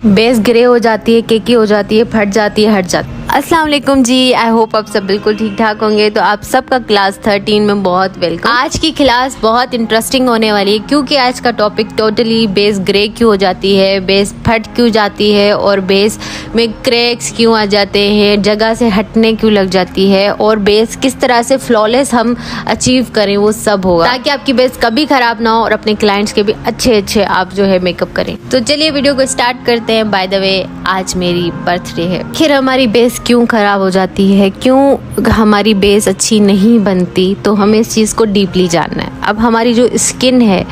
Base grey हो जाती है, केकी हो जाती है, फट जाती है, हट जाती है। अस्सलाम वालेकुम जी, आई होप आप सब बिल्कुल ठीक ठाक होंगे। तो आप सबका क्लास 13 में बहुत वेलकम। आज की क्लास बहुत इंटरेस्टिंग होने वाली है क्योंकि आज का टॉपिक टोटली बेस ग्रे क्यों हो जाती है, बेस फट क्यों जाती है और बेस में क्रैक्स क्यों आ जाते हैं, जगह से हटने क्यों लग जाती है और बेस किस तरह से फ्लॉलेस हम अचीव करें, वो सब होगा ताकि आपकी बेस कभी खराब ना हो और अपने क्लाइंट्स के भी अच्छे आप जो है मेकअप करें। तो चलिए वीडियो को स्टार्ट करते हैं। बाय द वे आज मेरी बर्थडे है। फिर हमारी बेस क्यों खराब हो जाती है, क्यों हमारी बेस अच्छी नहीं बनती, तो हमें इस चीज़ को डीपली जानना है। अब हमारी जो स्किन है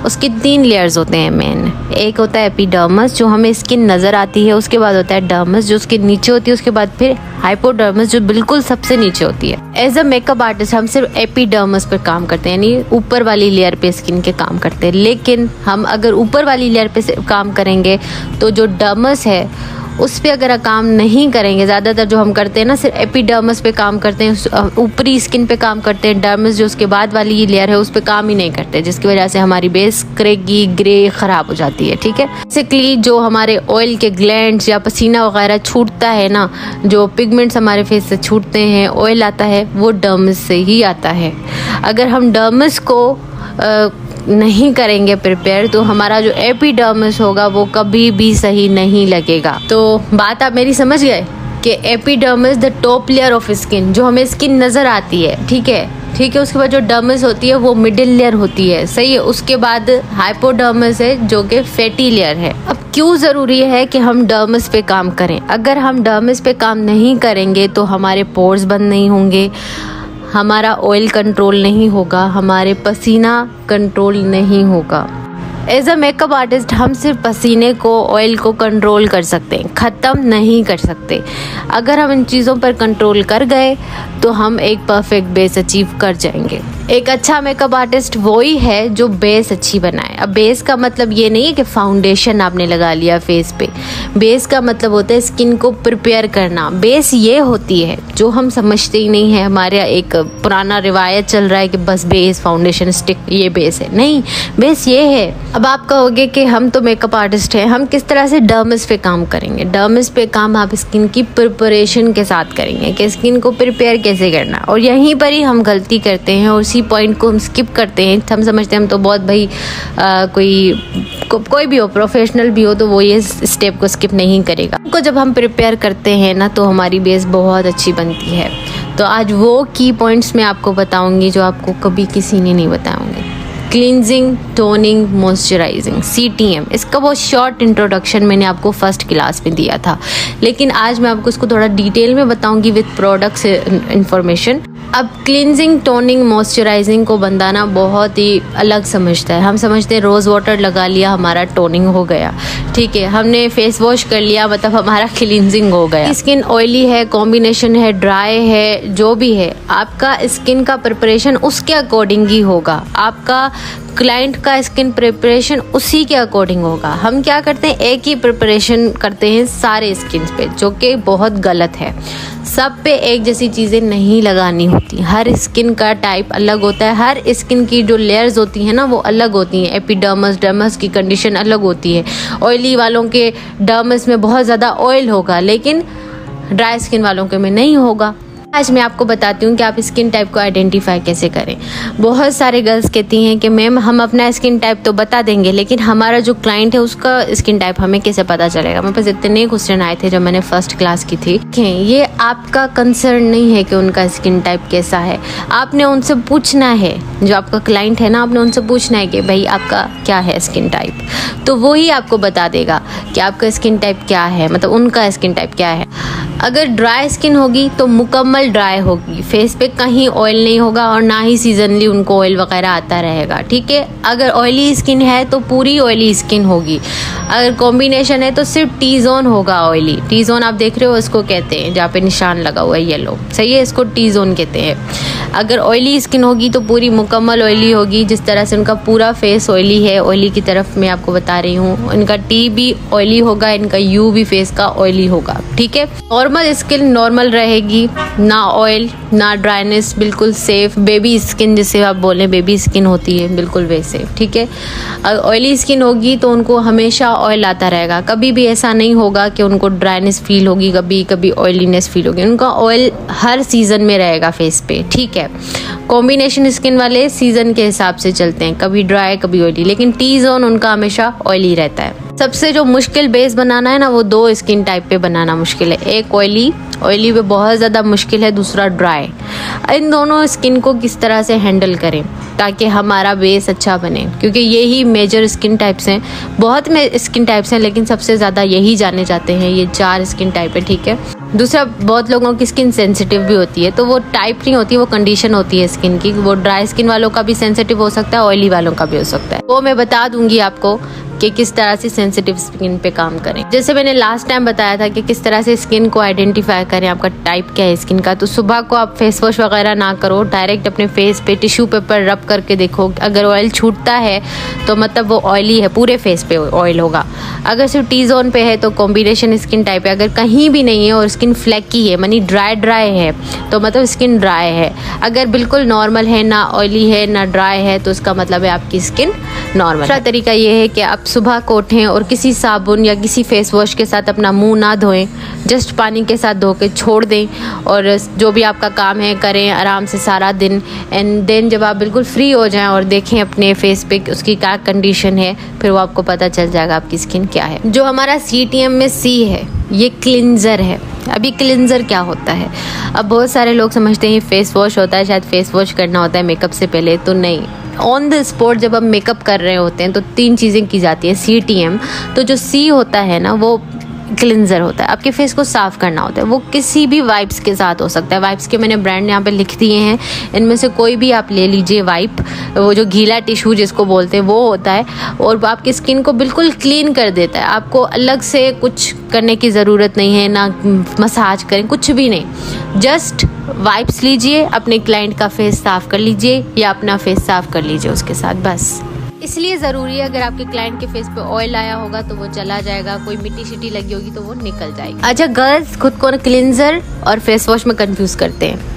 उसके 3 लेयर्स होते हैं मेन। एक होता है एपिडर्मिस जो हमें स्किन नज़र आती है, उसके बाद होता है डर्मिस जो उसके नीचे होती है, उसके बाद फिर हाइपोडर्मिस जो बिल्कुल सबसे नीचे होती है। एज अ मेकअप आर्टिस्ट हम सिर्फ एपिडर्मिस पर काम करते हैं, यानी ऊपर वाली लेयर पे स्किन के काम करते हैं। लेकिन हम अगर ऊपर वाली लेयर पे काम करेंगे तो जो डर्मिस है उस पर अगर काम नहीं करेंगे, ज़्यादातर जो हम करते हैं ना सिर्फ एपिडर्मिस पे काम करते हैं, ऊपरी स्किन पे काम करते हैं, डर्मिस जो उसके बाद वाली लेयर है उस पे काम ही नहीं करते, जिसकी वजह से हमारी बेस क्रेगी ग्रे ख़राब हो जाती है। ठीक है, बेसिकली जो हमारे ऑयल के ग्लैंड्स या पसीना वगैरह छूटता है ना, जो पिगमेंट्स हमारे फेस से छूटते हैं, ऑयल आता है, वो डर्मिस से ही आता है। अगर हम डर्मिस को नहीं करेंगे प्रिपेयर तो हमारा जो एपिडर्मिस होगा वो कभी भी सही नहीं लगेगा। तो बात आप मेरी समझ गए कि epidermis the top layer of skin, जो हमें स्किन नज़र आती है। ठीक है, उसके बाद जो डर्मिस होती है वो मिडिल लेयर होती है, सही है। उसके बाद हाइपोडर्मिस है जो कि फैटी लेयर है। अब क्यों ज़रूरी है कि हम डर्मिस पे काम करें? अगर हम डर्मिस पे काम नहीं करेंगे तो हमारे पोर्स बंद नहीं होंगे, हमारा ऑयल कंट्रोल नहीं होगा, हमारे पसीना कंट्रोल नहीं होगा। एज अ मेकअप आर्टिस्ट हम सिर्फ पसीने को, ऑयल को कंट्रोल कर सकते हैं, ख़त्म नहीं कर सकते। अगर हम इन चीज़ों पर कंट्रोल कर गए तो हम एक परफेक्ट बेस अचीव कर जाएंगे। एक अच्छा मेकअप आर्टिस्ट वही है जो बेस अच्छी बनाए। अब बेस का मतलब ये नहीं है कि फाउंडेशन आपने लगा लिया फेस पे। बेस का मतलब होता है स्किन को प्रिपेयर करना। बेस ये होती है जो हम समझते ही नहीं है। हमारे एक पुराना रिवायत चल रहा है कि बस बेस, फाउंडेशन, स्टिक ये बेस है। नहीं, बेस ये है। अब आप कहोगे कि हम तो मेकअप आर्टिस्ट हैं, हम किस तरह से डर्मिस पे काम करेंगे? डर्मिस पे काम आप स्किन की प्रिपरेशन के साथ करेंगे कि स्किन को प्रिपेयर कैसे करना। और यहीं पर ही हम गलती करते हैं और उसी पॉइंट को हम स्किप करते हैं। हम समझते हैं हम तो बहुत भाई कोई भी हो, प्रोफेशनल भी हो, तो वो ये स्टेप को स्किप नहीं करेगा। उनको जब हम प्रिपेयर करते हैं ना तो हमारी बेस बहुत अच्छी बनती है। तो आज वो की पॉइंट्स मैं आपको बताऊंगी जो आपको कभी किसी ने नहीं बताऊंगी। Cleansing, toning, moisturising, CTM। इसका बहुत शॉर्ट इंट्रोडक्शन मैंने आपको फर्स्ट क्लास में दिया था, लेकिन आज मैं आपको इसको थोड़ा डिटेल में बताऊंगी विद प्रोडक्ट्स इन्फॉर्मेशन। अब क्लींजिंग, टोनिंग, मॉइस्चराइजिंग को बंदा ना बहुत ही अलग समझता है। हम समझते हैं रोज़ वाटर लगा लिया हमारा टोनिंग हो गया, ठीक है, हमने फेस वॉश कर लिया मतलब हमारा क्लींजिंग हो गया। स्किन ऑयली है, कॉम्बिनेशन है, ड्राई है, जो भी है, आपका स्किन का प्रिपरेशन उसके अकॉर्डिंग ही होगा। आपका क्लाइंट का स्किन प्रिपरेशन उसी के अकॉर्डिंग होगा। हम क्या करते हैं, एक ही प्रिपरेशन करते हैं सारे स्किन पे, जो कि बहुत गलत है। सब पे एक जैसी चीज़ें नहीं लगानी होती। हर स्किन का टाइप अलग होता है, हर स्किन की जो लेयर्स होती हैं ना वो अलग होती हैं। एपिडर्मिस, डर्मिस की कंडीशन अलग होती है। ऑयली वालों के डर्मिस में बहुत ज़्यादा ऑयल होगा, लेकिन ड्राई स्किन वालों के में नहीं होगा। आज मैं आपको बताती हूँ कि आप स्किन टाइप को आइडेंटिफाई कैसे करें। बहुत सारे गर्ल्स कहती हैं कि मैम हम अपना स्किन टाइप तो बता देंगे, लेकिन हमारा जो क्लाइंट है उसका स्किन टाइप हमें कैसे पता चलेगा? मेरे पास इतने क्वेश्चन आए थे जब मैंने फर्स्ट क्लास की थी। ये आपका कंसर्न नहीं है कि उनका स्किन टाइप कैसा है। आपने उनसे पूछना है, जो आपका क्लाइंट है ना, आपने उनसे पूछना है कि भाई आपका क्या है स्किन टाइप, तो वो ही आपको बता देगा कि आपका स्किन टाइप क्या है, मतलब उनका स्किन टाइप क्या है। अगर ड्राई स्किन होगी तो मुकम्मल ड्राई होगी, फेस पे कहीं ऑयल नहीं होगा और ना ही सीजनली उनको ऑयल वगैरह आता रहेगा। ठीक है, अगर ऑयली स्किन है तो पूरी ऑयली स्किन होगी। अगर कॉम्बिनेशन है तो सिर्फ टी जोन होगा ऑयली। टी जोन आप देख रहे हो, इसको कहते हैं जहाँ पे निशान लगा हुआ है येलो, सही है, इसको टी जोन कहते हैं। अगर ऑयली स्किन होगी तो पूरी मुकम्मल ऑयली होगी, जिस तरह से उनका पूरा फेस ऑयली है, ऑयली की तरफ मैं आपको बता रही हूँ। इनका टी भी ऑयली होगा, इनका यू भी फेस का ऑयली होगा। ठीक है, और नॉर्मल स्किन नॉर्मल रहेगी, ना ऑयल ना ड्राइनेस, बिल्कुल सेफ। बेबी स्किन जिसे आप बोले बेबी स्किन होती है, बिल्कुल वैसे, ठीक है। अगर ऑयली स्किन होगी तो उनको हमेशा ऑयल आता रहेगा, कभी भी ऐसा नहीं होगा कि उनको ड्राइनेस फील होगी, कभी कभी ऑयलीनेस फील होगी। उनका ऑयल हर सीज़न में रहेगा फेस पे, ठीक है। कॉम्बिनेशन स्किन वाले सीज़न के हिसाब से चलते हैं, कभी ड्राई कभी ऑयली, लेकिन टी जोन उनका हमेशा ऑयली रहता है। सबसे जो मुश्किल बेस बनाना है ना, वो दो स्किन टाइप पे बनाना मुश्किल है। एक ऑयली पे बहुत ज़्यादा मुश्किल है, दूसरा ड्राई। इन दोनों स्किन को किस तरह से हैंडल करें ताकि हमारा बेस अच्छा बने, क्योंकि यही मेजर स्किन टाइप्स हैं। बहुत में स्किन टाइप्स हैं लेकिन सबसे ज़्यादा यही जाने जाते हैं, ये 4 स्किन टाइप है, ठीक है। दूसरा, बहुत लोगों की स्किन सेंसिटिव भी होती है, तो वो टाइप नहीं होती, वो कंडीशन होती है स्किन की। वो ड्राई स्किन वालों का भी सेंसिटिव हो सकता है, ऑयली वालों का भी हो सकता है। वो मैं बता दूंगी आपको कि किस तरह से सेंसिटिव स्किन पे काम करें। जैसे मैंने लास्ट टाइम बताया था कि किस तरह से स्किन को आइडेंटिफाई करें, आपका टाइप क्या है स्किन का। तो सुबह को आप फेस वॉश वगैरह ना करो, डायरेक्ट अपने फेस पे टिश्यू पेपर रब करके देखो। अगर ऑयल छूटता है तो मतलब वो ऑयली है, पूरे फेस पे ऑयल होगा। अगर सिर्फ टी जोन पे है तो कॉम्बिनेशन स्किन टाइप है। अगर कहीं भी नहीं है और स्किन फ्लैकी है, मानी ड्राई है, तो मतलब स्किन ड्राई है। अगर बिल्कुल नॉर्मल है, ना ऑयली है ना ड्राई है, तो उसका मतलब है आपकी स्किन नॉर्मल। दूसरा तरीका ये है कि आप सुबह को उठें और किसी साबुन या किसी फेस वॉश के साथ अपना मुंह ना धोएं, जस्ट पानी के साथ धो के छोड़ दें और जो भी आपका काम है करें आराम से सारा दिन। एंड देन जब आप बिल्कुल फ्री हो जाएं और देखें अपने फेस पे उसकी क्या कंडीशन है, फिर वो आपको पता चल जाएगा आपकी स्किन क्या है। जो हमारा CTM में C है, ये क्लिंजर है। अभी क्लिंजर क्या होता है? अब बहुत सारे लोग समझते हैं ये फेस वॉश होता है, शायद फेस वॉश करना होता है मेकअप से पहले, तो नहीं। ऑन द स्पॉट जब हम मेकअप कर रहे होते हैं तो 3 चीज़ें की जाती है। CTM, तो जो C होता है ना, वो क्लिंजर होता है, आपके फेस को साफ करना होता है। वो किसी भी वाइप्स के साथ हो सकता है। वाइप्स के मैंने ब्रांड यहाँ पे लिख दिए हैं, इनमें से कोई भी आप ले लीजिए वाइप। वो जो गीला टिश्यू जिसको बोलते हैं वो होता है और आपकी स्किन को बिल्कुल क्लीन कर देता है। आपको अलग से कुछ करने की ज़रूरत नहीं है, ना मसाज करें, कुछ भी नहीं। जस्ट वाइप्स लीजिए, अपने क्लाइंट का फेस साफ कर लीजिए या अपना फेस साफ कर लीजिए उसके साथ, बस। इसलिए ज़रूरी है, अगर आपके क्लाइंट के फेस पे ऑयल आया होगा तो वो चला जाएगा, कोई मिट्टी शिट्टी लगी होगी तो वो निकल जाएगी। अच्छा, गर्ल्स खुद को क्लिंजर और फेस वॉश में कंफ्यूज करते हैं।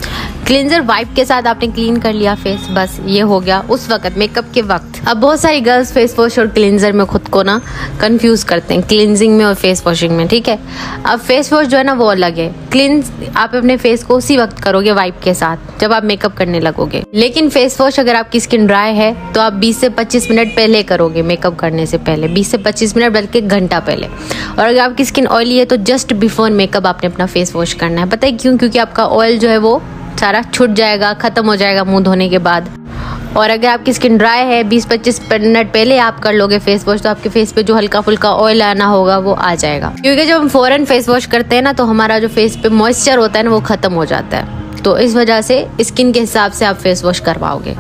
क्लिंजर वाइप के साथ आपने क्लीन कर लिया फेस, बस ये हो गया उस वक्त, मेकअप के वक्त। अब बहुत सारी गर्ल्स फेस वॉश और क्लिंजर में खुद को ना कंफ्यूज करते हैं, क्लिंजिंग में और फेस वॉशिंग में, ठीक है। अब फेस वॉश जो है ना वो अलग है। क्लिंज आप अपने फेस को उसी वक्त करोगे वाइप के साथ जब आप मेकअप करने लगोगे, लेकिन फेस वॉश अगर आपकी स्किन ड्राई है तो आप 20 से 25 मिनट पहले करोगे, मेकअप करने से पहले 20 से 25 मिनट, बल्कि घंटा पहले। और अगर आपकी स्किन ऑयली है तो जस्ट बिफोर मेकअप आपने अपना फेस वॉश करना है। पता है क्यों? क्योंकि आपका ऑयल जो है वो सारा छूट जाएगा, खत्म हो जाएगा मुंह धोने के बाद। और अगर आपकी स्किन ड्राई है, 20-25 मिनट पहले आप कर लोगे फेस वॉश, तो आपके फेस पे जो हल्का फुल्का ऑयल आना होगा वो आ जाएगा। क्योंकि जब हम फौरन फेस वॉश करते हैं ना तो हमारा जो फेस पे मॉइस्चर होता है ना वो खत्म हो जाता है, तो इस वजह से स्किन के हिसाब से आप फेस वॉश करवाओगे।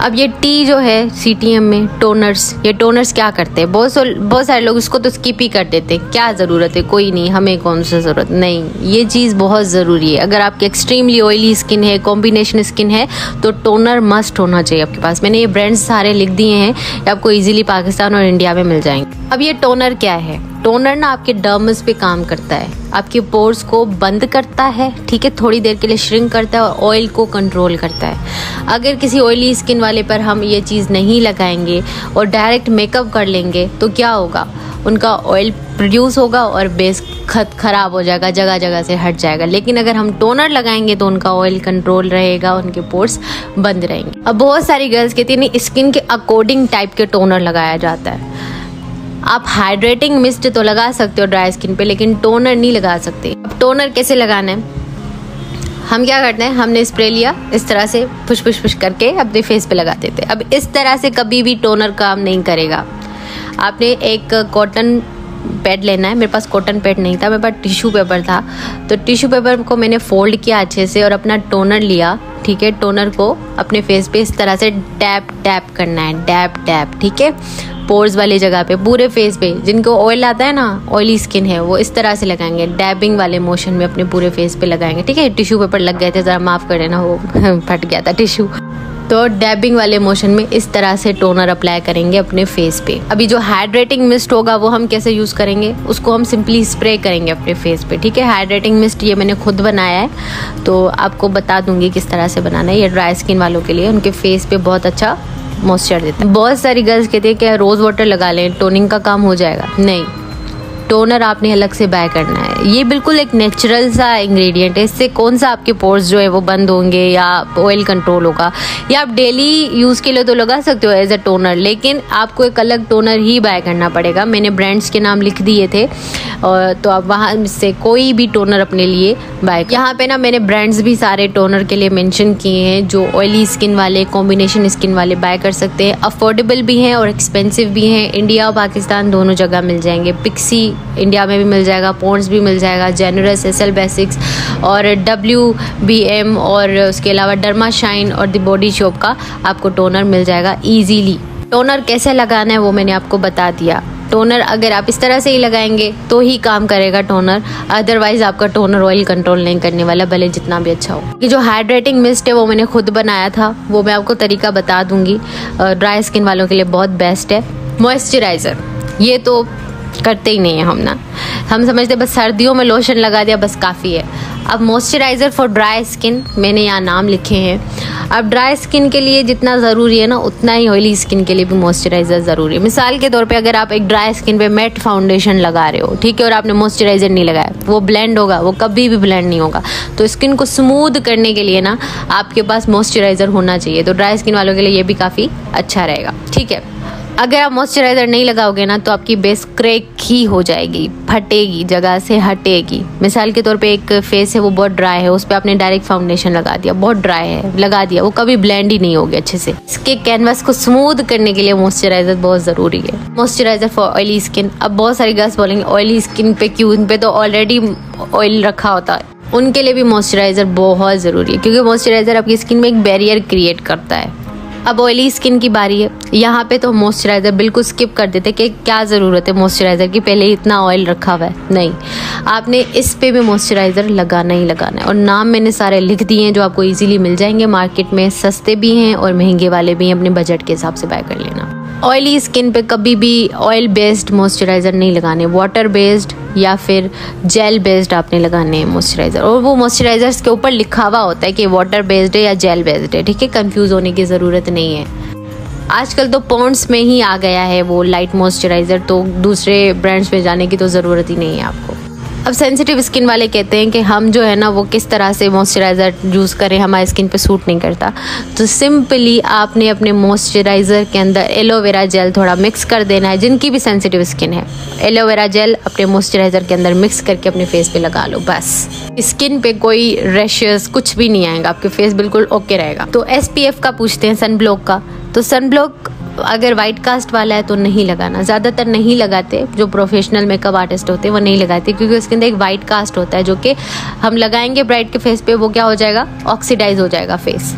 अब ये टी जो है CTM में टोनर्स, ये टोनर्स क्या करते हैं? बहुत सारे लोग इसको तो स्किप ही कर देते हैं, क्या ज़रूरत है, कोई नहीं, हमें कौन सा ज़रूरत नहीं। ये चीज़ बहुत ज़रूरी है। अगर आपकी एक्सट्रीमली ऑयली स्किन है, कॉम्बिनेशन स्किन है, तो टोनर मस्ट होना चाहिए आपके पास। मैंने ये ब्रांड्स सारे लिख दिए हैं, ये आपको ईजिली पाकिस्तान और इंडिया में मिल जाएंगे। अब ये टोनर क्या है? टोनर ना आपके डर्म्स पे काम करता है, आपके पोर्स को बंद करता है, ठीक है, थोड़ी देर के लिए श्रिंक करता है और ऑयल को कंट्रोल करता है। अगर किसी ऑयली स्किन वाले पर हम ये चीज़ नहीं लगाएंगे और डायरेक्ट मेकअप कर लेंगे तो क्या होगा? उनका ऑयल प्रोड्यूस होगा और बेस खराब हो जाएगा, जगह जगह से हट जाएगा। लेकिन अगर हम टोनर लगाएंगे तो उनका ऑयल कंट्रोल रहेगा, उनके पोर्स बंद रहेंगे। अब बहुत सारी गर्ल्स कहती है स्किन के अकॉर्डिंग टाइप के टोनर लगाया जाता है। आप हाइड्रेटिंग मिस्ट तो लगा सकते हो ड्राई स्किन पे, लेकिन टोनर नहीं लगा सकते। अब टोनर कैसे लगाना है? हम क्या करते हैं, हमने स्प्रे लिया, इस तरह से पुश करके अपने फेस पे लगा देते हैं। अब इस तरह से कभी भी टोनर काम नहीं करेगा। आपने एक कॉटन पैड लेना है। मेरे पास कॉटन पैड नहीं था, मेरे पास टिश्यू पेपर था, तो टिश्यू पेपर को मैंने फोल्ड किया अच्छे से और अपना टोनर लिया, ठीक है। टोनर को अपने फेस पे इस तरह से टैप करना है, टैप, ठीक है, पोर्स वाली जगह पे, पूरे फेस पे। जिनको ऑयल आता है ना, ऑयली स्किन है, वो इस तरह से लगाएंगे, डैबिंग वाले मोशन में अपने पूरे फेस पे लगाएंगे, ठीक है। टिश्यू पेपर लग गए थे, ज़रा माफ़ कर देना, वो फट गया था टिश्यू। तो डैबिंग वाले मोशन में इस तरह से टोनर अप्लाई करेंगे अपने फेस पे। अभी जो हाइड्रेटिंग मिस्ट होगा वो हम कैसे यूज करेंगे, उसको हम सिंपली स्प्रे करेंगे अपने फेस पे, ठीक है। हाइड्रेटिंग मिस्ट ये मैंने खुद बनाया है, तो आपको बता दूंगी किस तरह से बनाना है। ये ड्राई स्किन वालों के लिए, उनके फेस पे बहुत अच्छा मॉइस्चर देता है। बहुत सारी गर्ल्स कहती है कि रोज वाटर लगा लें, टोनिंग का काम हो जाएगा। नहीं, टोनर आपने अलग से बाय करना है। ये बिल्कुल एक नेचुरल सा इंग्रेडिएंट है, इससे कौन सा आपके पोर्स जो है वो बंद होंगे या ऑयल कंट्रोल होगा। या आप डेली यूज़ के लिए तो लगा सकते हो एज अ टोनर, लेकिन आपको एक अलग टोनर ही बाय करना पड़ेगा। मैंने ब्रांड्स के नाम लिख दिए थे, और तो आप वहाँ से कोई भी टोनर अपने लिए बाय। यहाँ पे ना मैंने ब्रांड्स भी सारे टोनर के लिए मेंशन किए हैं, जो ऑयली स्किन वाले, कॉम्बिनेशन स्किन वाले बाय कर सकते हैं। अफोर्डेबल भी हैं और एक्सपेंसिव भी हैं। इंडिया और पाकिस्तान दोनों जगह मिल जाएंगे। पिक्सी इंडिया में भी मिल जाएगा, पॉन्ड्स भी मिल जाएगा, जेनरस, एसएल बेसिक्स और WBM, और उसके अलावा डर्मा शाइन और द बॉडी शॉप का आपको टोनर मिल जाएगा इजीली। टोनर कैसे लगाना है वो मैंने आपको बता दिया। टोनर अगर आप इस तरह से ही लगाएंगे तो ही काम करेगा टोनर, अदरवाइज आपका टोनर ऑयल कंट्रोल नहीं करने वाला, भले जितना भी अच्छा हो। ये जो हाइड्रेटिंग मिस्ट है वो मैंने खुद बनाया था, वो मैं आपको तरीका बता दूंगी। ड्राई स्किन वालों के लिए बहुत बेस्ट है। मॉइस्चराइज़र ये तो करते ही नहीं है हम समझते बस सर्दियों में लोशन लगा दिया बस काफ़ी है। अब मॉइस्चराइज़र फॉर ड्राई स्किन मैंने यहाँ नाम लिखे हैं। अब ड्राई स्किन के लिए जितना ज़रूरी है ना, उतना ही ऑयली स्किन के लिए भी मॉइस्चराइज़र ज़रूरी है। मिसाल के तौर पे अगर आप एक ड्राई स्किन पे मैट फाउंडेशन लगा रहे हो, ठीक है, और आपने मॉइस्चराइज़र नहीं लगाया, वो ब्लेंड होगा, वो कभी भी ब्लेंड नहीं होगा। तो स्किन को स्मूथ करने के लिए ना आपके पास मॉइस्चराइज़र होना चाहिए। तो ड्राई स्किन वालों के लिए ये भी काफ़ी अच्छा रहेगा, ठीक है। अगर आप मॉइस्चराइज़र नहीं लगाओगे ना तो आपकी बेस क्रैक ही हो जाएगी, फटेगी, जगह से हटेगी। मिसाल के तौर पे एक फेस है वो बहुत ड्राई है, उस पर आपने डायरेक्ट फाउंडेशन लगा दिया, बहुत ड्राई है, लगा दिया, वो कभी ब्लेंड ही नहीं होगी अच्छे से। इसके कैनवस को स्मूथ करने के लिए मॉइस्चराइज़र बहुत ज़रूरी है। Moisturiser for oily skin. अब बहुत सारी गर्ल्स बोलेंगे ऑयली स्किन पे क्यों, उन पे तो ऑलरेडी ऑयल रखा होता है। उनके लिए भी मॉइस्चराइज़र बहुत ज़रूरी है, क्योंकि मॉइस्चराइज़र आपकी स्किन में एक बैरियर क्रिएट करता है। अब ऑयली स्किन की बारी है, यहाँ पे तो मॉइस्चराइज़र बिल्कुल स्किप कर देते कि क्या ज़रूरत है मॉइस्चराइज़र की, पहले ही इतना ऑयल रखा हुआ है। नहीं, आपने इस पे भी मॉइस्चराइज़र लगाना ही लगाना है। और नाम मैंने सारे लिख दिए हैं जो आपको इजीली मिल जाएंगे मार्केट में, सस्ते भी हैं और महंगे वाले भी हैं, अपने बजट के हिसाब से बाय कर लेना। ऑयली स्किन पे कभी भी ऑयल बेस्ड मॉइस्चराइज़र नहीं लगाने, वाटर बेस्ड या फिर जेल बेस्ड आपने लगाने हैं मॉइस्चराइज़र। और वो मॉइस्चराइज़र्स के ऊपर लिखा हुआ होता है कि वाटर बेस्ड है या जेल बेस्ड है, ठीक है, कंफ्यूज होने की ज़रूरत नहीं है। आजकल तो पॉन्ड्स में ही आ गया है वो लाइट मॉइस्चराइज़र, तो दूसरे ब्रांड्स में जाने की तो ज़रूरत ही नहीं है आपको। अब सेंसिटिव स्किन वाले कहते हैं कि हम जो है ना वो किस तरह से मॉइस्चराइज़र यूज़ करें, हमारी स्किन पे सूट नहीं करता। तो सिंपली आपने अपने मॉइस्चराइज़र के अंदर एलोवेरा जेल थोड़ा मिक्स कर देना है। जिनकी भी सेंसिटिव स्किन है, एलोवेरा जेल अपने मॉइस्चराइज़र के अंदर मिक्स करके अपने फेस पे लगा लो, बस। स्किन पे कोई रैशेस कुछ भी नहीं आएगा, आपके फेस बिल्कुल ओके रहेगा। तो SPF का पूछते हैं, सन ब्लॉक का। तो सन ब्लॉक अगर वाइट कास्ट वाला है तो नहीं लगाना, ज़्यादातर नहीं लगाते। जो प्रोफेशनल मेकअप आर्टिस्ट होते हैं वो नहीं लगाते, क्योंकि उसके अंदर एक वाइट कास्ट होता है जो कि हम लगाएंगे ब्राइट के फेस पे, वो क्या हो जाएगा, ऑक्सीडाइज हो जाएगा फेस।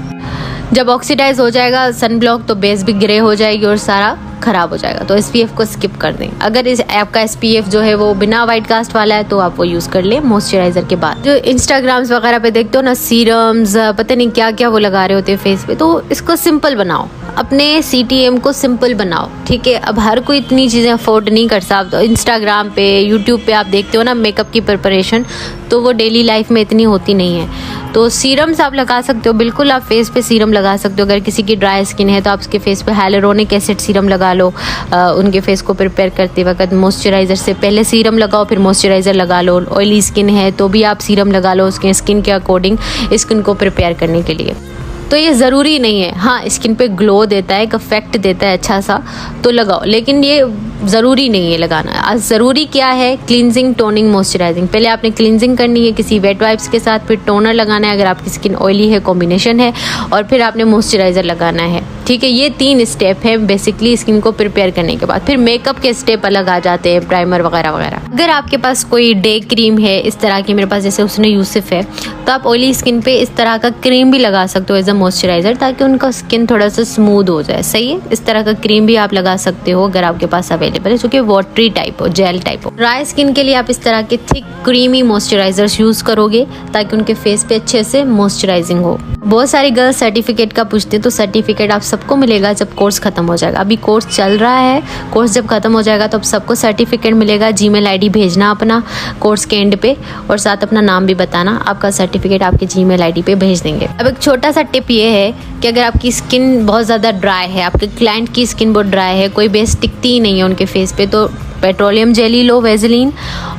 जब ऑक्सीडाइज हो जाएगा सन ब्लॉक तो बेस भी ग्रे हो जाएगी और सारा खराब हो जाएगा। तो SPF को स्किप कर दें। अगर इस आपका SPF जो है वो बिना वाइट कास्ट वाला है तो आप वो यूज़ कर लें मॉइस्चराइज़र के बाद। जो इंस्टाग्राम्स वगैरह पे देखते हो ना, सीरम्स पता नहीं क्या क्या वो लगा रहे होते हैं फेस पे, तो इसको सिंपल बनाओ, अपने CTM को सिंपल बनाओ, ठीक है। अब हर कोई इतनी चीज़ें अफोर्ड नहीं कर सकता। तो इंस्टाग्राम पे, यूट्यूब पे आप देखते हो ना मेकअप की प्रिपरेशन, तो वो डेली लाइफ में इतनी होती नहीं है। तो सीरम्स आप लगा सकते हो, बिल्कुल आप फेस पे सीरम लगा सकते हो। अगर किसी की ड्राई स्किन है तो आप उसके फेस पे हाइलुरोनिक एसिड सीरम लगा लो। उनके फेस को प्रिपेयर करते वक्त मॉइस्चराइज़र से पहले सीरम लगाओ, फिर मॉइस्चराइज़र लगा लो। ऑयली स्किन है तो भी आप सीरम लगा लो उसके स्किन के अकॉर्डिंग, स्किन को प्रिपेयर करने के लिए। तो ये ज़रूरी नहीं है, हाँ स्किन पे ग्लो देता है, एक इफेक्ट देता है अच्छा सा, तो लगाओ, लेकिन ये ज़रूरी नहीं है लगाना। आज ज़रूरी क्या है, क्लींजिंग, टोनिंग, मॉइस्चराइजिंग। पहले आपने क्लींजिंग करनी है किसी वेट वाइप्स के साथ, फिर टोनर लगाना है अगर आपकी स्किन ऑयली है, कॉम्बिनेशन है, और फिर आपने मॉइस्चराइज़र लगाना है, ठीक है। ये 3 स्टेप है बेसिकली स्किन को प्रिपेयर करने के बाद। फिर मेकअप के स्टेप अलग आ जाते हैं, प्राइमर वगैरह वगैरह। अगर आपके पास कोई डे क्रीम है इस तरह की, मेरे पास जैसे उसने यूसुफ है, तो आप ऑयली स्किन पे इस तरह का क्रीम भी लगा सकते हो एज अ मॉइस्चराइज़र, ताकि उनका स्किन थोड़ा सा स्मूथ हो जाए। सही है, इस तरह का क्रीम भी आप लगा सकते हो अगर आपके पास अवेलेबल है, जो कि वाटरी टाइप हो, जेल टाइप हो। ड्राई स्किन के लिए आप इस तरह के थिक क्रीमी मॉइस्चराइजर्स यूज़ करोगे ताकि उनके फेस पे अच्छे से मॉइस्चराइजिंग हो। बहुत सारी गर्ल्स सर्टिफिकेट का पूछते हैं, तो सर्टिफिकेट आप सबको मिलेगा जब कोर्स खत्म हो जाएगा। अभी कोर्स चल रहा है, कोर्स जब खत्म हो जाएगा तो अब सबको सर्टिफिकेट मिलेगा। जीमेल आईडी भेजना अपना कोर्स के एंड पे, और साथ अपना नाम भी बताना, आपका सर्टिफिकेट आपके जीमेल आईडी पे भेज देंगे। अब एक छोटा सा टिप ये है कि अगर आपकी स्किन बहुत ज़्यादा ड्राई है, आपके क्लाइंट की स्किन बहुत ड्राई है, कोई बेस टिकती ही नहीं है उनके फेस पे, तो पेट्रोलियम जेली लो, वेजलीन,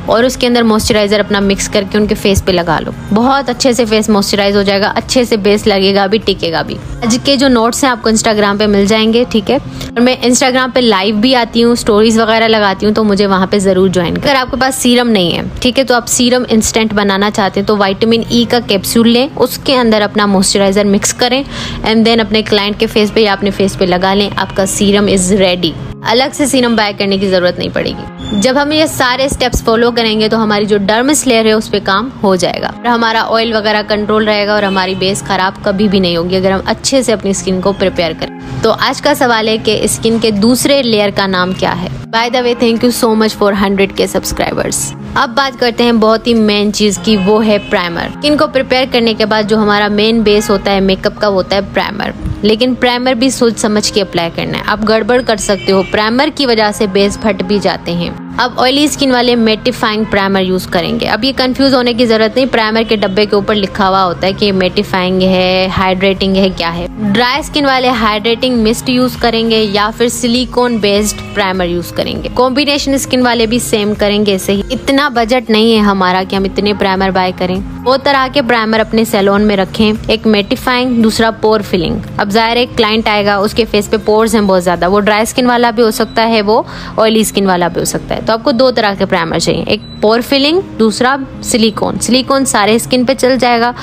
और उसके अंदर मॉइस्चराइज़र अपना मिक्स करके उनके फेस पे लगा लो। बहुत अच्छे से फेस मॉइस्चराइज हो जाएगा, अच्छे से बेस लगेगा भी, टिकेगा भी। आज के जो नोट्स हैं आपको इंस्टाग्राम पे मिल जाएंगे, ठीक है। और मैं इंस्टाग्राम पे लाइव भी आती हूँ, स्टोरीज वगैरह लगाती हूँ, तो मुझे वहाँ पे ज़रूर ज्वाइन करें। अगर आपके पास सीरम नहीं है, ठीक है, तो आप सीरम इंस्टेंट बनाना चाहते हैं तो विटामिन ई का कैप्सूल लें, उसके अंदर अपना मॉइस्चराइज़र मिक्स करें एंड देन अपने क्लाइंट के फेस पे या अपने फेस पे लगा लें। आपका सीरम इज़ रेडी। अलग से सीरम बाय करने की ज़रूरत नहीं पड़ेगी। जब हम ये सारे स्टेप्स फॉलो करेंगे तो हमारी जो डर्मिस लेयर है उस पर काम हो जाएगा, और हमारा ऑयल वगैरह कंट्रोल रहेगा, और हमारी बेस खराब कभी भी नहीं होगी अगर हम अच्छे से अपनी स्किन को प्रिपेयर करें। तो आज का सवाल है कि स्किन के दूसरे लेयर का नाम क्या है। By the way, thank you so much for 100K subscribers. अब बात करते हैं बहुत ही मेन चीज की, वो है प्राइमर। स्किन को प्रिपेयर करने के बाद जो हमारा मेन बेस होता है मेकअप का, होता है प्राइमर। लेकिन प्राइमर भी सोच समझ के अप्लाई करना है, आप गड़बड़ कर सकते हो, प्राइमर की वजह से बेस फट भी जाते हैं। अब ऑयली स्किन वाले मेटिफाइंग प्राइमर यूज करेंगे। अब ये कंफ्यूज होने की जरूरत नहीं, प्राइमर के डब्बे के ऊपर लिखा हुआ होता है कि मेटिफाइंग है, हाइड्रेटिंग है, क्या है। ड्राई स्किन वाले हाइड्रेटिंग मिस्ट यूज करेंगे या फिर सिलिकॉन बेस्ड प्राइमर यूज करेंगे। कॉम्बिनेशन स्किन वाले भी सेम करेंगे ऐसे ही। इतना बजट नहीं है हमारा कि हम इतने प्राइमर बाय करें। दो तरह के प्राइमर अपने सैलून में रखें, एक मेटिफाइंग, दूसरा पोर फिलिंग। अब जाहिर है क्लाइंट आएगा, उसके फेस पे पोर्स हैं बहुत ज्यादा, वो ड्राई स्किन वाला भी हो सकता है, वो ऑयली स्किन वाला भी हो सकता है। तो आपको दो तरह के प्राइमर चाहिए, एक पोर फिलिंग, दूसरा सिलिकॉन। सिलिकॉन सारे स्किन पे चल जाएगा,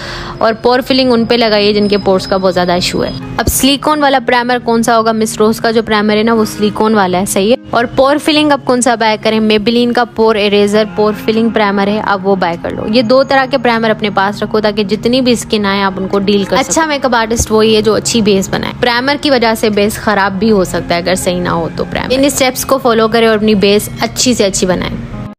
और पोर फिलिंग उन पे लगाइए जिनके पोर्स का बहुत ज्यादा इशू है। अब सिलिकॉन वाला प्राइमर कौन सा होगा? मिस रोज का जो प्राइमर है ना, वो सिलिकॉन वाला है, सही है। और पोर फिलिंग अब कौन सा बाय करें? मेबेलिन का पोर इरेजर पोर फिलिंग प्राइमर है, आप वो बाय कर लो। ये दो तरह के प्राइमर अपने पास रखो ताकि जितनी भी स्किन आए आप उनको डील कर सको। अच्छा मेकअप आर्टिस्ट वही है जो अच्छी बेस बनाए। प्राइमर की वजह से बेस खराब भी हो सकता है अगर सही ना हो तो। प्राइमर इन स्टेप्स को फॉलो करें और अपनी बेस अच्छी से अच्छी बनाएं।